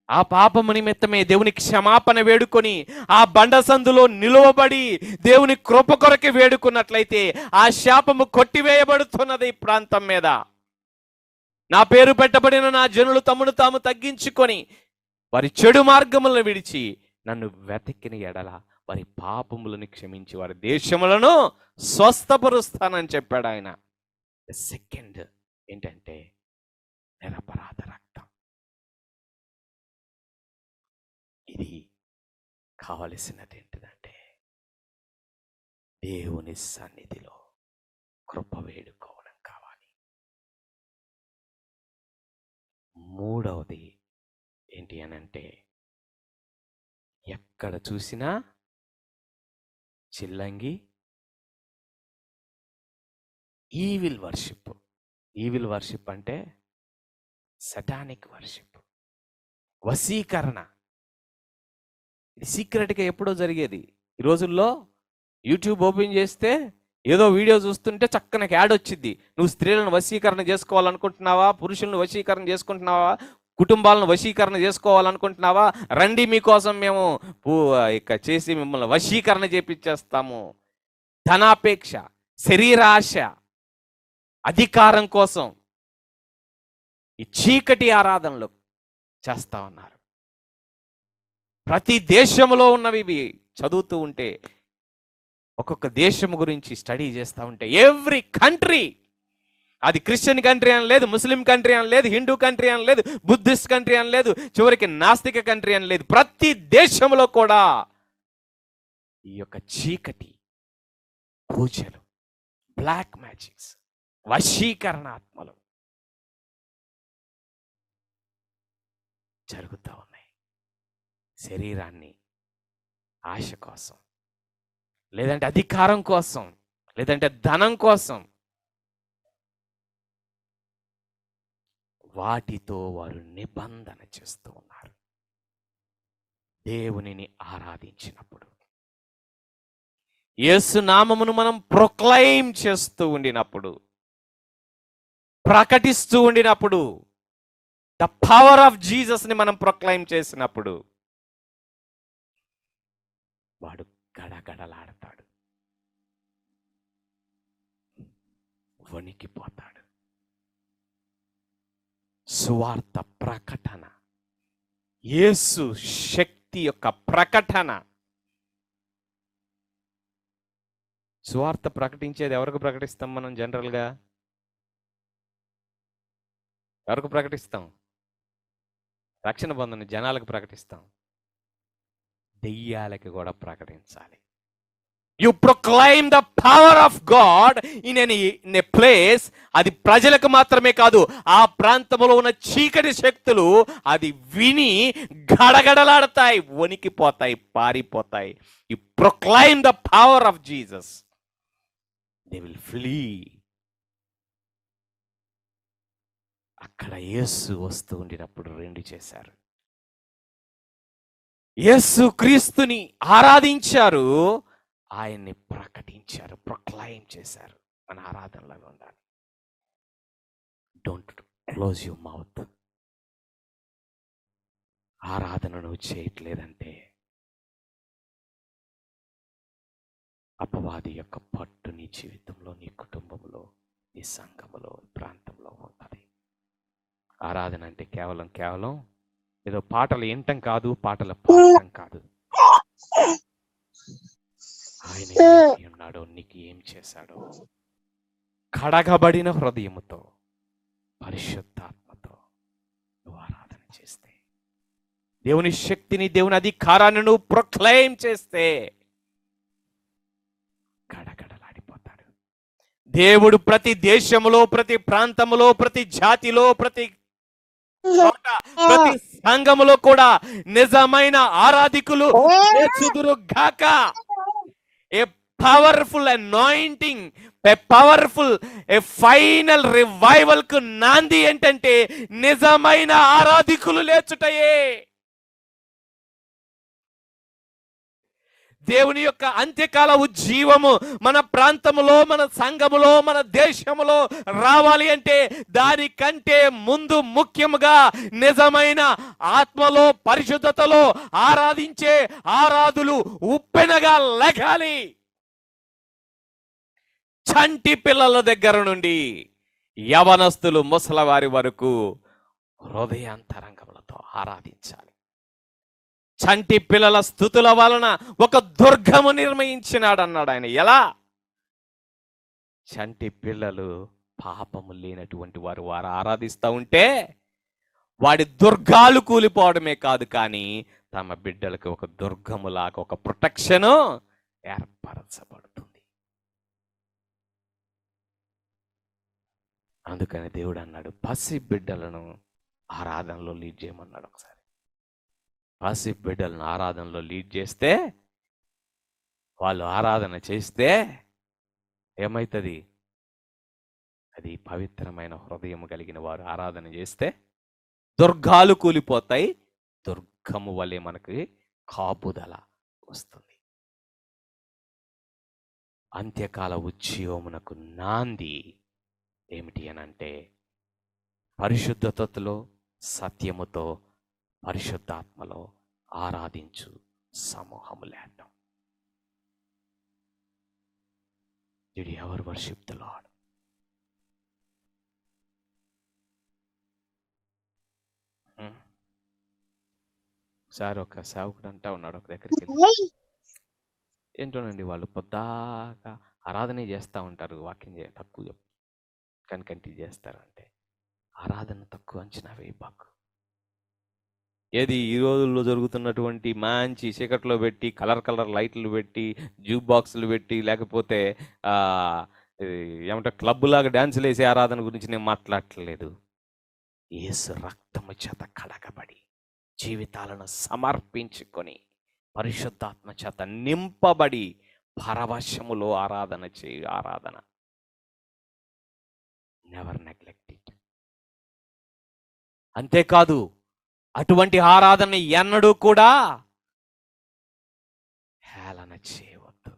ఆ పాపము నిమిత్తమే దేవునికి క్షమాపణ వేడుకొని ఆ బండసందులో నిలువబడి దేవుని కృప కొరకి వేడుకున్నట్లయితే ఆ శాపము కొట్టివేయబడుతున్నది ఈ ప్రాంతం మీద. నా పేరు పెట్టబడిన నా జనులు తమను తాము తగ్గించుకొని వారి చెడు మార్గములను విడిచి నన్ను వెతికిన ఎడల వారి పాపములను క్షమించి వారి దేశములను స్వస్థపరుస్తానని చెప్పాడు ఆయన. సెకండ్ ఏంటంటే నిరపరాధ రక్తం. ఇది కావలసినది ఏంటిదంటే దేవుని సన్నిధిలో కృప వేడుకోవడం కావాలి. మూడవది ఏంటి అనంటే ఎక్కడ చూసినా చిల్లంగి, ఈవిల్ వర్షిప్. ఈవిల్ వర్షిప్ అంటే సటానిక్ వర్షిప్, వశీకరణ. ఇది సీక్రెట్గా ఎప్పుడో జరిగేది. ఈ రోజుల్లో యూట్యూబ్ ఓపెన్ చేస్తే ఏదో వీడియో చూస్తుంటే చక్కన యాడ్ వచ్చింది. నువ్వు స్త్రీలను వశీకరణ చేసుకోవాలనుకుంటున్నావా? పురుషులను వశీకరణ చేసుకుంటున్నావా? కుటుంబాలను వశీకరణ చేసుకోవాలనుకుంటున్నావా? రండి, మీకోసం మేము ఇక చేసి మిమ్మల్ని వశీకరణ చేపించేస్తాము. ధనాపేక్ష, శరీరాశ, అధికారం కోసం ఈ చీకటి ఆరాధనలు చేస్తా ఉన్నారు. ప్రతి దేశంలో ఉన్నవి ఇవి చదువుతూ ఉంటే, ఒక్కొక్క దేశం గురించి స్టడీ చేస్తూ ఉంటే, ఎవ్రీ కంట్రీ, అది క్రిస్టియన్ కంట్రీ అని లేదు, ముస్లిం కంట్రీ అని లేదు, హిందూ కంట్రీ అని లేదు, బుద్ధిస్ట్ కంట్రీ అని లేదు, చివరికి నాస్తిక కంట్రీ అని లేదు, ప్రతి దేశంలో కూడా ఈ యొక్క చీకటి పూజలు, బ్లాక్ మ్యాజిక్స్, వశీకరణాత్మలు జరుగుతూ ఉన్నాయి. శరీరాన్ని ఆశ కోసం, లేదంటే అధికారం కోసం, లేదంటే ధనం కోసం వాటితో వారు నిబంధన చేస్తూ ఉన్నారు. దేవునిని ఆరాధించినప్పుడు, యేసు నామమును మనం ప్రొక్లైమ్ చేస్తూ ఉండినప్పుడు, ప్రకటిస్తూ ఉండినప్పుడు, ద పవర్ ఆఫ్ జీసస్ ని మనం ప్రొక్లైమ్ చేసినప్పుడు వాడు గడగడలాడతాడు, వణికిపోతాడు. సువార్త ప్రకటన, యేసు శక్తి యొక్క ప్రకటన. సువార్త ప్రకటించేది ఎవరికి ప్రకటిస్తాం మనం జనరల్గా? ఎవరికి ప్రకటిస్తాం? రక్షణ పొందని జనాలకు ప్రకటిస్తాం. దెయ్యాలకి కూడా ప్రకటించాలి. You proclaim the power of God in a place. అది ప్రజలకు మాత్రమే కాదు, ఆ ప్రాంతంలో ఉన్న చీకటి శక్తులు అది విని గడగడలాడతాయి, వణికిపోతాయి, పారిపోతాయి. You proclaim the power of Jesus, they will flee. అక్కడ యేసు వస్తూ ఉండినప్పుడు రెండు చేశారు. యేసు క్రీస్తుని ఆరాధించారు, ఆయన్ని ప్రకటించారు, ప్రొక్లైమ్ చేశారు. మన ఆరాధనలో ఉండాలి. Don't close your mouth. ఆరాధన నువ్వు చేయట్లేదంటే అపవాది యొక్క పట్టు నీ జీవితంలో, నీ కుటుంబంలో, నీ సంఘములో, ప్రాంతంలో ఉంటుంది. ఆరాధన అంటే కేవలం ఏదో పాటలు వినటం కాదు, పాటలు పాడటం కాదు. ఆయన ఏమి ఉన్నాడో, నీకు ఏం చేశాడో, కడగబడిన హృదయముతో, పరిశుద్ధాత్మతో నువ్వు ఆరాధన చేస్తే, దేవుని శక్తిని, దేవుని అధికారాన్ని నువ్వు ప్రొక్లైమ్ చేస్తే గడగడలాడిపోతాడు. దేవుడు ప్రతి దేశములో, ప్రతి ప్రాంతములో, ప్రతి జాతిలో, ప్రతి సంఘములో కూడా నిజమైన ఆరాధికులు లేచుదురు గాక. A powerful anointing, a powerful, A final revival కు నాంది ఏంటంటే నిజమైన ఆరాధికులు లేచుటయే. దేవుని యొక్క అంత్యకాల ఉజ్జీవము మన ప్రాంతములో, మన సంఘములో, మన దేశములో రావాలి అంటే దానికంటే ముందు ముఖ్యముగా నిజమైన ఆత్మలో, పరిశుద్ధతలో ఆరాధించే ఆరాధులు ఉప్పెనగా లెగాలి. చంటి పిల్లల దగ్గర నుండి యవనస్తులు, ముసలవారి వరకు హృదయాంతరంగములతో ఆరాధించాలి. చంటి పిల్లల స్తుతుల వలన ఒక దుర్గము నిర్మించినాడు అన్నాడు ఆయన. ఎలా? చంటి పిల్లలు పాపము లేనటువంటి వారు ఆరాధిస్తూ ఉంటే వాడి దుర్గాలు కూలిపోవడమే కాదు, కానీ తమ బిడ్డలకు ఒక దుర్గములాగా ఒక ప్రొటెక్షను ఏర్పరచబడుతుంది. అందుకని దేవుడు అన్నాడు, పసి బిడ్డలను ఆరాధనలో లీడ్ చేయమన్నాడు. ఒకసారి పసి బిడ్డలను ఆరాధనలో లీడ్ చేస్తే, వాళ్ళు ఆరాధన చేస్తే ఏమవుతుంది? అది పవిత్రమైన హృదయం కలిగిన వారు ఆరాధన చేస్తే దుర్గాలు కూలిపోతాయి, దుర్గము వలె మనకి కాపుదల వస్తుంది. అంత్యకాల ఉజ్జీవమునకు నాంది ఏమిటి అనంటే పరిశుద్ధతలో, సత్యముతో, పరిశుద్ధాత్మలో ఆరాధించు సమూహము లేటం. Did you ever worship the Lord? ఒకసారి ఒక సేవకుడు అంటా ఉన్నాడు ఒక దగ్గరికి వెళ్ళి, ఏంటోనండి వాళ్ళు పొద్దాక ఆరాధన చేస్తూ ఉంటారు, వాక్యం తక్కువ కనికంటి చేస్తారంటే ఆరాధన తక్కువ అంచనా వేయబాకు. ఏది ఈ రోజుల్లో జరుగుతున్నటువంటి మంచి చీకట్లో పెట్టి కలర్ లైట్లు పెట్టి జ్యూబ్ బాక్సులు పెట్టి లేకపోతే ఏమంటే క్లబ్లాగా డ్యాన్సులు వేసే ఆరాధన గురించి నేను మాట్లాడట్లేదు. యేసు రక్తము చేత కడగబడి జీవితాలను సమర్పించుకొని పరిశుద్ధాత్మ చేత నింపబడి పరవశములో ఆరాధన చేయు. ఆరాధన నెవర్ నెగ్లెక్ట్ ఇట్. అంతేకాదు అటువంటి ఆరాధన ఎన్నడూ కూడా హేళన చేయవద్దు.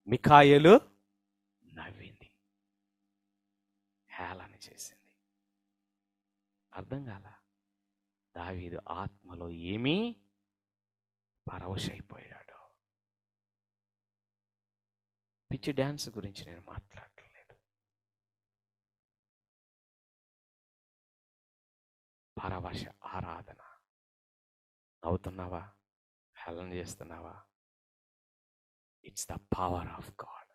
మిఖాయేలు నవ్వింది, హేళన చేసింది. అర్థం కాల. దావీదు ఆత్మలో ఏమీ పరవశైపోయాడు. పిచ్చి డ్యాన్స్ గురించి నేను మాట్లాడలేదు. పరవశ ఆరాధన. నవ్వుతున్నావా? హేళన చేస్తున్నావా? It's the power of God.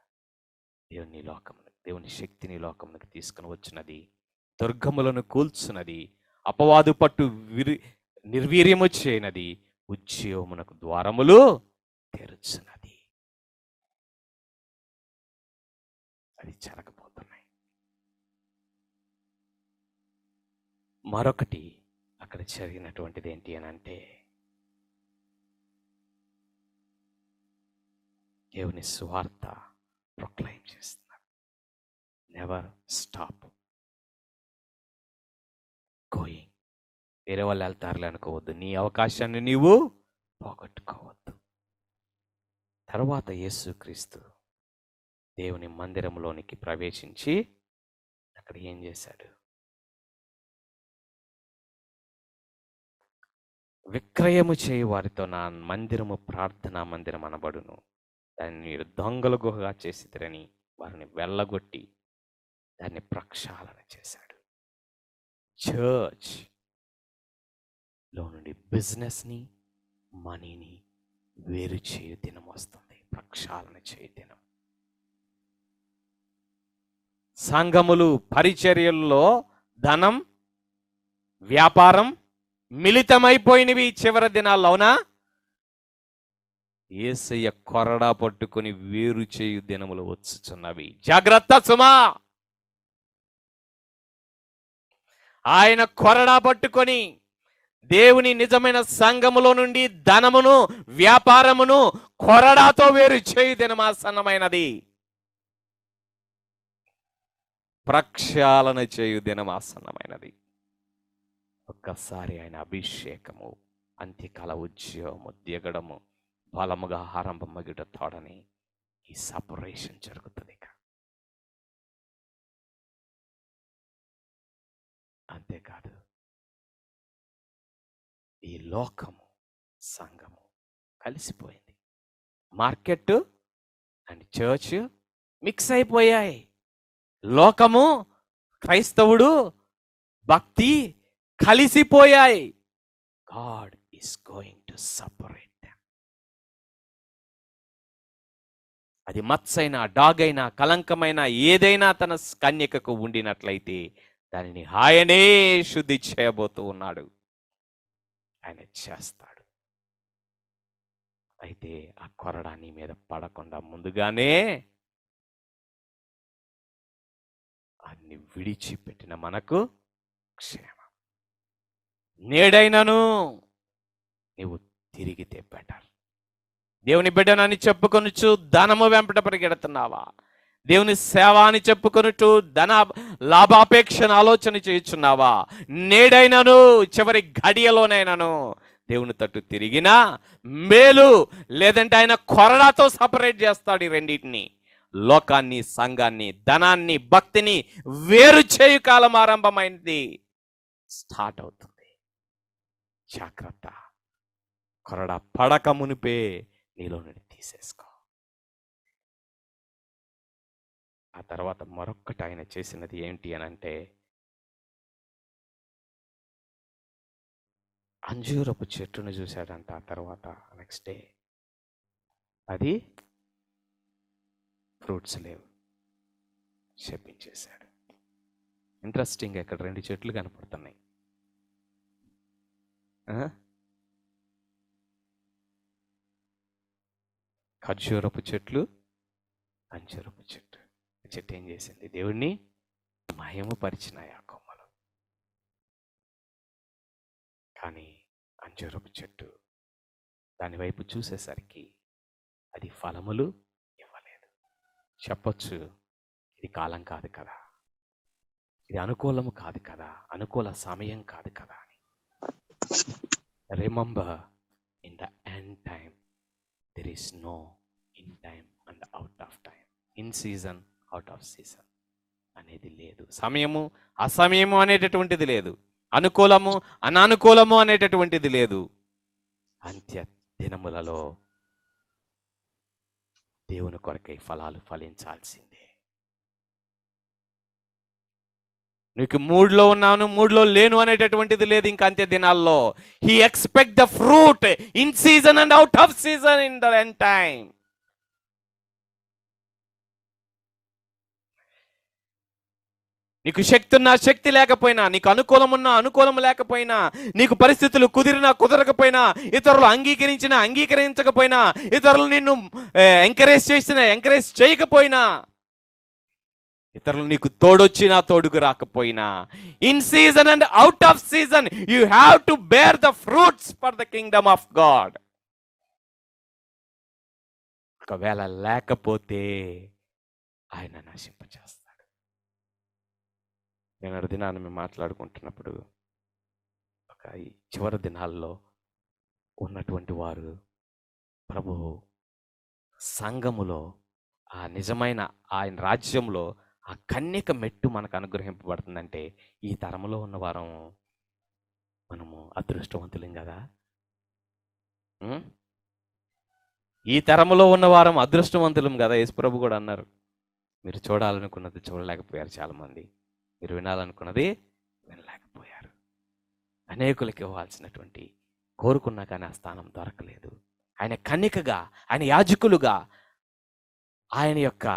దేవుని లోకమునకు, దేవుని శక్తిని లోకమునకు తీసుకుని వచ్చినది, దుర్గములను కూల్చున్నది, అపవాదు పట్టు నిర్వీర్యము చేయనది, ఉద్యోగమునకు ద్వారములు తెరుచున్నది. అది జరగబోతున్నాయి. మరొకటి అక్కడ జరిగినటువంటిది ఏంటి అని అంటే, దేవుని సువార్త ప్రొక్లైమ్ చేస్తున్నారు. Never stop going. వేరే వాళ్ళు వెళ్తారులే అనుకోవద్దు. నీ అవకాశాన్ని నీవు పోగొట్టుకోవద్దు. తర్వాత యేసుక్రీస్తు దేవుని మందిరంలోనికి ప్రవేశించి అక్కడ ఏం చేశాడు? విక్రయము చేయి వారితో నా మందిరము ప్రార్థనా మందిరం అనబడును, దాన్ని మీరు దొంగల గుహగా చేసిద్దరని వారిని వెళ్ళగొట్టి దాన్ని ప్రక్షాళన చేశాడు. చర్చ్ లో నుండి బిజినెస్ని, మనీని వేరు చేయు దినం వస్తుంది. ప్రక్షాళన చేయు దినం. సంఘములు, పరిచర్యల్లో ధనం, వ్యాపారం మిళితమైపోయినవి చివరి దినాల్లో. అవునా? యేసయ్య కొరడా పట్టుకొని వేరు చేయు దినములు వచ్చుచున్నవి. జాగ్రత్త సుమా. ఆయన కొరడా పట్టుకొని దేవుని నిజమైన సంఘములో నుండి ధనమును, వ్యాపారమును కొరడాతో వేరు చేయు దినమాసన్నమైనది. ప్రక్షాళన చేయు దినమాసన్నమైనది. ఒక్కసారి ఆయన అభిషేకము, అంత్యకాల ఉద్యోగము దిగడము బలముగా ఆరంభమగిట తోడని ఈ సపరేషన్ జరుగుతుంది. అంతేకాదు, ఈ లోకము, సంఘము కలిసిపోయింది. మార్కెట్ అండ్ చర్చ్ మిక్స్ అయిపోయాయి. లోకము, క్రైస్తవుడు, భక్తి కలిసిపోయాయి. God is going to separate them. అది మత్సైనా, డాగైనా, కలంకమైన ఏదైనా తన కన్యకకు ఉండినట్లయితే దానిని ఆయనే శుద్ధి చేయబోతూ ఉన్నాడు. ఆయన చేస్తాడు. అయితే ఆ కొరడా నీ మీద పడకుండా ముందుగానే అన్ని విడిచిపెట్టిన మనకు క్షేమం. నేడైనను నీవు తిరిగితే బెటర్. దేవుని బిడ్డనని చెప్పుకొనుచు ధనము వెంపట పరిగెడుతున్నావా? దేవుని సేవ అని చెప్పుకొనుచు ధన లాభాపేక్షను ఆలోచన చేయుచున్నావా? నేడైనను, చివరి ఘడియలోనైనాను దేవుని తట్టు తిరిగినా మేలు. లేదంటే ఆయన కొరడాతో సపరేట్ చేస్తాడు ఈ రెండింటిని. లోకాన్ని, సంఘాన్ని, ధనాన్ని, భక్తిని వేరు చేయు కాలం ఆరంభమైంది, స్టార్ట్ అవుతుంది. జాగ్రత్త. కొరడా పడక మునిపే నీలో నుండి తీసేసుకో. ఆ తర్వాత మరొక్కటి ఆయన చేసినది ఏంటి అని అంటే, అంజూరపు చెట్టును చూశాడంట. ఆ తర్వాత నెక్స్ట్ డే అది ఫ్రూట్స్ లేవు, శపించేశాడు. ఇంట్రెస్టింగ్, ఇక్కడ 2 చెట్లు కనపడుతున్నాయి. ఖర్జూరపు చెట్లు, అంజూరపు చెట్టు. చెట్టు ఏం చేసింది? దేవుణ్ణి మహిమపరిచినాయి ఆ కొమ్మలు. కానీ అంజూరపు చెట్టు దాని వైపు చూసేసరికి అది ఫలములు ఇవ్వలేదు. చెప్పొచ్చు, ఇది కాలం కాదు కదా, ఇది అనుకూలము కాదు కదా, అనుకూల సమయం కాదు కదా అని. Remember, in the end time there is no in time and out of time, in season out of season అనేది లేదు. సమయము అసమయము అనేటటువంటిది లేదు, అనుకూలము అనానుకూలము అనేటటువంటిది లేదు. అంత్య దినములలో దేవుని కొరకై ఫలాలు ఫలించాల్సిందే. నీకు మూడ్లో ఉన్నాను, మూడ్లో లేను అనేటటువంటిది లేదు ఇంకా అంత్య దినాల్లో. He expect the fruit in season and out of season in the end time. నీకు శక్తి ఉన్నా శక్తి లేకపోయినా, నీకు అనుకూలం ఉన్నా అనుకూలం లేకపోయినా, నీకు పరిస్థితులు కుదిరినా కుదరకపోయినా, ఇతరులు అంగీకరించినా అంగీకరించకపోయినా, ఇతరులు నిన్ను ఎంకరేజ్ చేసినా ఎంకరేజ్ చేయకపోయినా, ఇతరులు నీకు తోడొచ్చినా తోడుకు రాకపోయినా, in season and out of season you have to bear the fruits for the kingdom of God. ఒకవేళ లేకపోతే ఆయన నశింపచేస్తాడు. నేను దినాన్ని మేము మాట్లాడుకుంటున్నప్పుడు ఒక ఈ చివరి దినాల్లో ఉన్నటువంటి వారు ప్రభువు సంఘములో ఆ నిజమైన ఆయన రాజ్యంలో ఆ కన్యక మెట్టు మనకు అనుగ్రహింపబడుతుందంటే ఈ తరములో ఉన్న వారం మనము అదృష్టవంతులం కదా. ఈ తరములో ఉన్న వారం అదృష్టవంతులం కదా. యేసుప్రభు కూడా అన్నారు, మీరు చూడాలనుకున్నది చూడలేకపోయారు చాలామంది, మీరు వినాలనుకున్నది వినలేకపోయారు. అనేకులకి ఇవ్వాల్సినటువంటి కోరుకున్నా కానీ ఆ స్థానం దొరకలేదు. ఆయన కన్యకగా, ఆయన యాజకులుగా, ఆయన యొక్క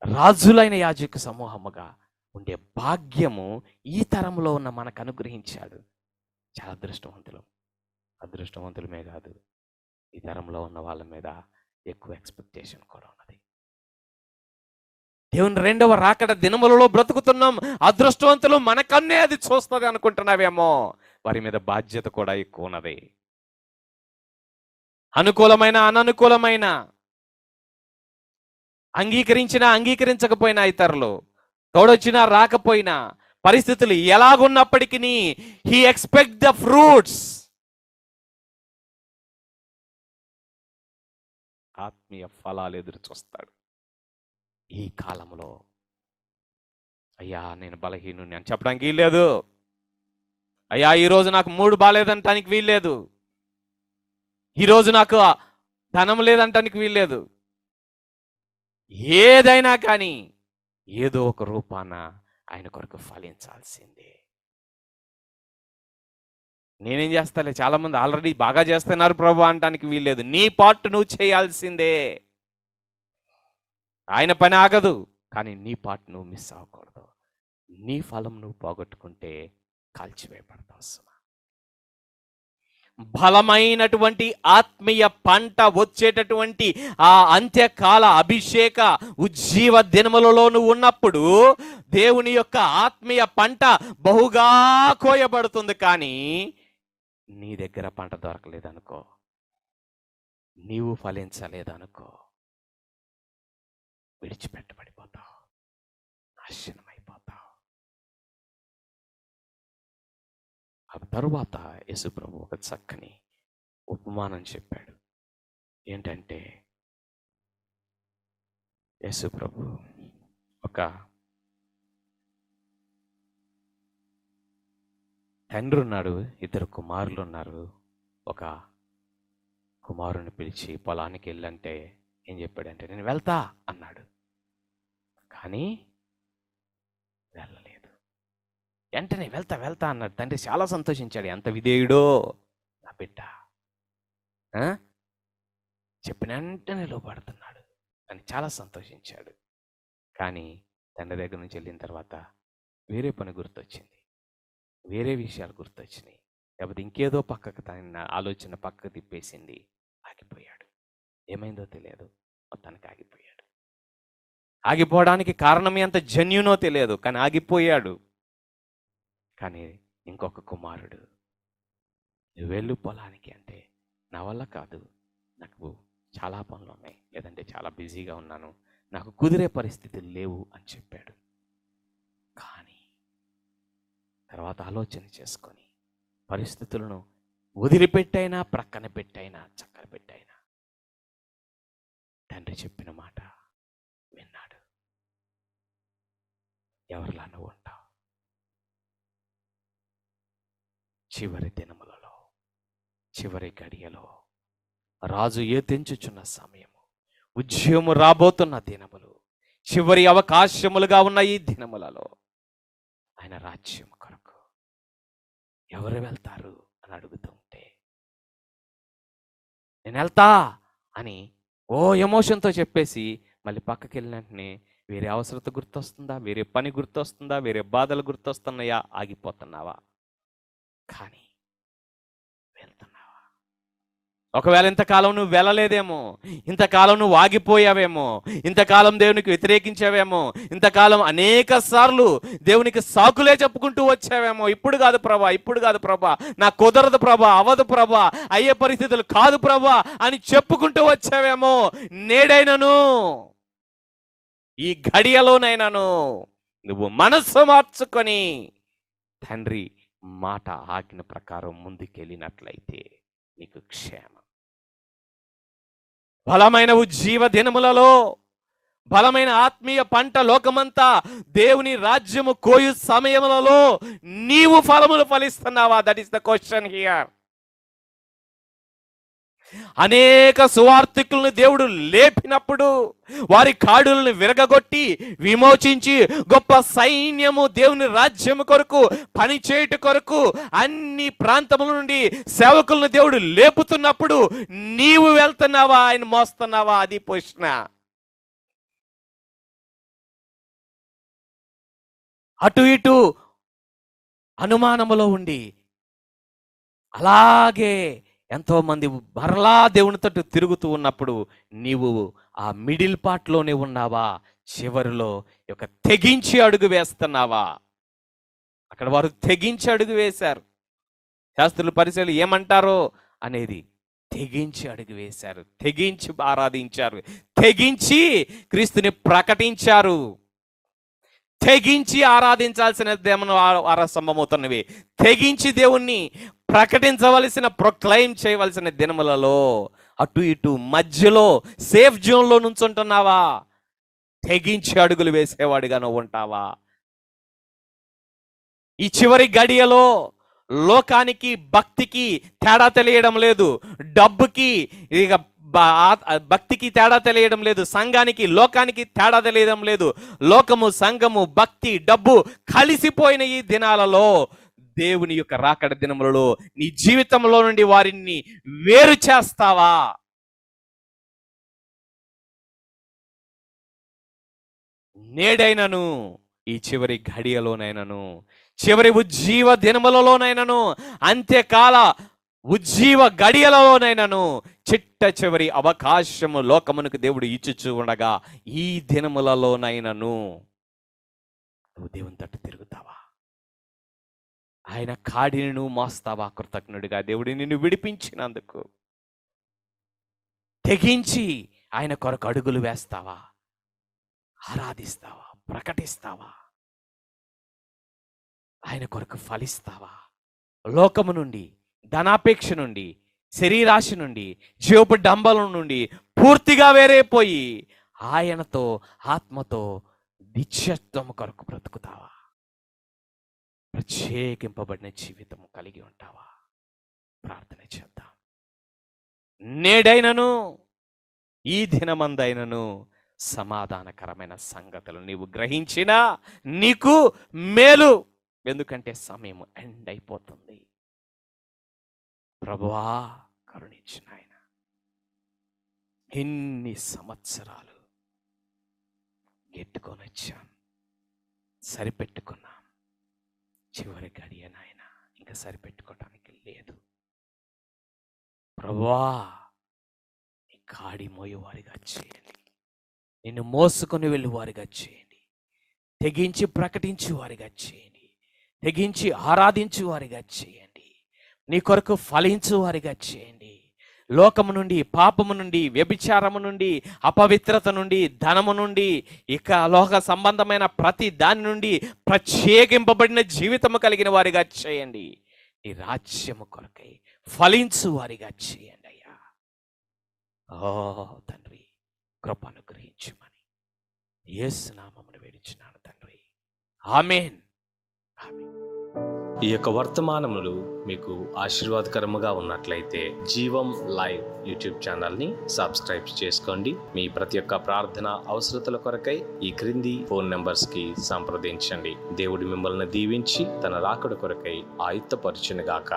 రాజులైన యాజక సమూహముగా ఉండే భాగ్యము ఈ తరంలో ఉన్న మనకు అనుగ్రహించాడు. చాలా అదృష్టవంతులమే కాదు, ఈ తరంలో ఉన్న వాళ్ళ మీద ఎక్కువ ఎక్స్పెక్టేషన్ కూడా ఉన్నది. దేవుని రెండవ రాకడ దినములలో బ్రతుకుతున్నాం. అదృష్టవంతులు మనకన్నే అది చూస్తుంది అనుకుంటున్నావేమో, వారి మీద బాధ్యత కూడా ఎక్కువ ఉన్నది. అనుకూలమైన అననుకూలమైన, అంగీకరించినా అంగీకరించకపోయినా, ఇతరులు తోడొచ్చినా రాకపోయినా, పరిస్థితులు ఎలాగున్నప్పటికీ హీ ఎక్స్పెక్ట్ ద ఫ్రూట్స్. ఆత్మీయ ఫలాలు ఎదురు చూస్తాడు. ఈ కాలంలో అయ్యా నేను బలహీనుని అని చెప్పడానికి వీల్లేదు. అయ్యా ఈరోజు నాకు మూడు బాగాలేదంటానికి వీల్లేదు. ఈరోజు నాకు ధనం లేదంటానికి వీల్లేదు. ఏదైనా కానీ ఏదో ఒక రూపాన ఆయన కొరకు ఫలించాల్సిందే. నేనేం చేస్తాలే, చాలా మంది ఆల్రెడీ బాగా చేస్తున్నారు ప్రభు అంటానికి వీల్లేదు. నీ పార్ట్ నువ్వు చేయాల్సిందే. ఆయన పని ఆగదు, కానీ నీ పార్ట్ నువ్వు మిస్ అవ్వకూడదు. నీ ఫలం నువ్వు పోగొట్టుకుంటే కాల్చివేయబడతావు. బలమైనటువంటి ఆత్మీయ పంట వచ్చేటటువంటి ఆ అంత్యకాల అభిషేక ఉజ్జీవ దినములలో నువ్వు ఉన్నప్పుడు దేవుని యొక్క ఆత్మీయ పంట బహుగా కోయబడుతుంది. కానీ నీ దగ్గర పంట దొరకలేదనుకో, నీవు ఫలించలేదనుకో, విడిచిపెట్టబడిపోతావు, నాశనమైపోతావు. ఆ తరువాత యేసుప్రభు ఒక చక్కని ఉపమానం చెప్పాడు. ఏంటంటే యేసుప్రభు ఒక తండ్రి ఉన్నాడు, ఇద్దరు కుమారులు ఉన్నారు. ఒక కుమారుని పిలిచి పొలానికి వెళ్ళంటే ఏం చెప్పాడంటే నేను వెళ్తా అన్నాడు, కానీ వెళ్ళలేదు. వెంటనే వెళ్తా అన్నాడు. తండ్రి చాలా సంతోషించాడు. ఎంత విధేయుడో నా బిడ్డ, చెప్పిన వెంటనే లోపడుతున్నాడు అని చాలా సంతోషించాడు. కానీ తండ్రి దగ్గర నుంచి వెళ్ళిన తర్వాత వేరే పని గుర్తొచ్చింది, వేరే విషయాలు గుర్తొచ్చినాయి, లేకపోతే ఇంకేదో పక్కకు తన ఆలోచన పక్కకు తిప్పేసింది. ఆగిపోయాడు. ఏమైందో తెలియదు, మొత్తానికి ఆగిపోయాడు. ఆగిపోవడానికి కారణం ఎంత జన్యునో తెలియదు, కానీ ఆగిపోయాడు. కానీ ఇంకొక కుమారుడు నువ్వు వెళ్ళు పొలానికి అంటే, నా వల్ల కాదు, నాకు చాలా పనులు ఉన్నాయి, లేదంటే చాలా బిజీగా ఉన్నాను, నాకు కుదిరే పరిస్థితులు లేవు అని చెప్పాడు. కానీ తర్వాత ఆలోచన చేసుకొని పరిస్థితులను వదిలిపెట్టైనా, ప్రక్కన పెట్టైనా, చక్కన పెట్టైనా తండ్రి చెప్పిన మాట విన్నాడు. ఎవరిలా నువ్వు ఉంటావు? చివరి దినములలో, చివరి గడియలో, రాజు తెంచుచున్న సమయము, ఉద్యము రాబోతున్న దినములు, చివరి అవకాశములుగా ఉన్న ఈ దినములలో ఆయన రాజ్యం కొరకు ఎవరు వెళ్తారు అని అడుగుతుంటే, నేను వెళ్తా అని ఎమోషన్తో చెప్పేసి మళ్ళీ పక్కకి వెళ్ళిన వెంటనే వేరే అవసరత గుర్తొస్తుందా, వేరే పని గుర్తొస్తుందా, వేరే బాధలు గుర్తొస్తున్నాయా, ఆగిపోతున్నావా? కానీ వెళ్తున్నావా? ఒకవేళ ఇంతకాలం నువ్వు వెళ్ళలేదేమో, ఇంతకాలం నువ్వు ఆగిపోయావేమో, ఇంతకాలం దేవునికి వ్యతిరేకించావేమో, ఇంతకాలం అనేక సార్లు దేవునికి సాకులే చెప్పుకుంటూ వచ్చావేమో, ఇప్పుడు కాదు ప్రభా, ఇప్పుడు కాదు ప్రభా, నాకు కుదరదు ప్రభా, అవదు ప్రభా, అయ్యే పరిస్థితులు కాదు ప్రభా అని చెప్పుకుంటూ వచ్చావేమో. నేడైనను, ఈ ఘడియలోనైనాను నువ్వు మనస్సు మార్చుకొని తండ్రి మాట ఆజ్ఞ ప్రకారం ముందుకెళ్ళినట్లయితే నీకు క్షేమం. బలమైన ఉజ్జీవ దినములలో, బలమైన ఆత్మీయ పంట లోకమంతా దేవుని రాజ్యము కోయు సమయములలో నీవు ఫలములు ఫలిస్తున్నావా? That is the question here. అనేక సువార్థికులను దేవుడు లేపినప్పుడు వారి కాడులను విరగగొట్టి విమోచించి గొప్ప సైన్యము దేవుని రాజ్యము కొరకు పనిచేయుట కొరకు అన్ని ప్రాంతముల నుండి సేవకులను దేవుడు లేపుతున్నప్పుడు నీవు వెళ్తున్నావా, ఆయన మోస్తున్నావా? అది ప్రశ్న. అటు ఇటు అనుమానములో ఉండి అలాగే ఎంతో మంది మరలా దేవుని తట్టు తిరుగుతూ ఉన్నప్పుడు నీవు ఆ మిడిల్ పార్ట్లోనే ఉన్నావా, చివరిలో ఒక తెగించి అడుగు వేస్తున్నావా? అక్కడ వారు తెగించి అడుగు వేశారు. శాస్త్రులు పరిశీలి ఏమంటారో అనేది తెగించి అడుగు వేశారు, తెగించి ఆరాధించారు, తెగించి క్రీస్తుని ప్రకటించారు. తెగించి ఆరాధించాల్సిన దేవుని ఆరాసంభమవుతున్నవి, తెగించి దేవుణ్ణి ప్రకటించవలసిన, ప్రొక్లైమ్ చేయవలసిన దినములలో అటు ఇటు మధ్యలో సేఫ్ జోన్లో నుంచుంటున్నావా? తెగించి అడుగులు వేసేవాడిగా నువ్వు ఉంటావా? ఈ చివరి గడియలో లోకానికి భక్తికి తేడా తెలియడం లేదు, డబ్బుకి ఇక భక్తికి తేడా తెలియడం లేదు, సంఘానికి లోకానికి తేడా తెలియడం లేదు. లోకము, సంఘము, భక్తి, డబ్బు కలిసిపోయిన ఈ దినాలలో దేవుని యొక్క రాకడ దినములలో నీ జీవితంలో నుండి వారిని వేరు చేస్తావా? నేడైనను, ఈ చివరి ఘడియలోనైనను, చివరి ఉజ్జీవ దినములలోనైనను, అంత్యకాల ఉజ్జీవ గడియలలోనైనను చిట్ట చివరి అవకాశము లోకమునకు దేవుడు ఇచ్చుచూ ఉండగా ఈ దినములలోనైనను నువ్వు దేవుని తట్టు తిరుగుతావా? ఆయన కాడిని నువ్వు మోస్తావా? కృతజ్ఞుడిగా దేవుడు నిన్ను విడిపించినందుకు తెగించి ఆయన కొరకు అడుగులు వేస్తావా? ఆరాధిస్తావా? ప్రకటిస్తావా? ఆయన కొరకు ఫలిస్తావా? లోకము నుండి, ధనాపేక్ష నుండి, శరీరాశ నుండి, జీవపు డంబలం నుండి పూర్తిగా వేరైపోయి ఆయనతో, ఆత్మతో నిత్యత్వం కొరకు బ్రతుకుతావా? ప్రత్యేకింపబడిన జీవితం కలిగి ఉంటావా? ప్రార్థన చేద్దాం. నేడైనను, ఈ దినమందైనను సమాధానకరమైన సంగతులు నీవు గ్రహించినా నీకు మేలు. ఎందుకంటే సమయం ఎండ్ అయిపోతుంది. ప్రభువా కరుణించిన ఆయన, ఎన్ని సంవత్సరాలు గెట్టుకొని వచ్చాం, సరిపెట్టుకున్నాం. చివరి గడియ నాయన ఇంకా సరిపెట్టుకోవటానికి లేదు. ప్రభువా నీ కాడి మోయేవారిగా చేయండి, నిన్ను మోసుకొని వెళ్ళేవారిగా చేయండి, తెగించి ప్రకటించేవారిగా చేయండి, తెగించి ఆరాధించేవారిగా చేయండి. నీ కొరకు ఫలించు వారిగా చేయండి. లోకము నుండి, పాపము నుండి, వ్యభిచారము నుండి, అపవిత్రత నుండి, ధనము నుండి, ఇక లోక సంబంధమైన ప్రతి దాని నుండి ప్రత్యేకింపబడిన జీవితము కలిగిన వారిగా చేయండి. నీ రాజ్యము కొరకై ఫలించు వారిగా చేయండి అయ్యా. ఓ తండ్రి, కృప అనుగ్రహించుమని యేసు నామమున వేడుచున్నాను తండ్రి. ఆమేన్. ఆమేన్. ఈ యొక్క వర్తమానములు మీకు ఆశీర్వాదకరముగా ఉన్నట్లయితే జీవం లైవ్ యూట్యూబ్ ఛానల్ని సబ్స్క్రైబ్ చేసుకోండి. మీ ప్రతి ఒక్క ప్రార్థన అవసరతల కొరకై ఈ క్రింది ఫోన్ నెంబర్స్కి సంప్రదించండి. దేవుడు మిమ్మల్ని దీవించి తన రాకడ కొరకై ఆయుత్తపరచునుగాక.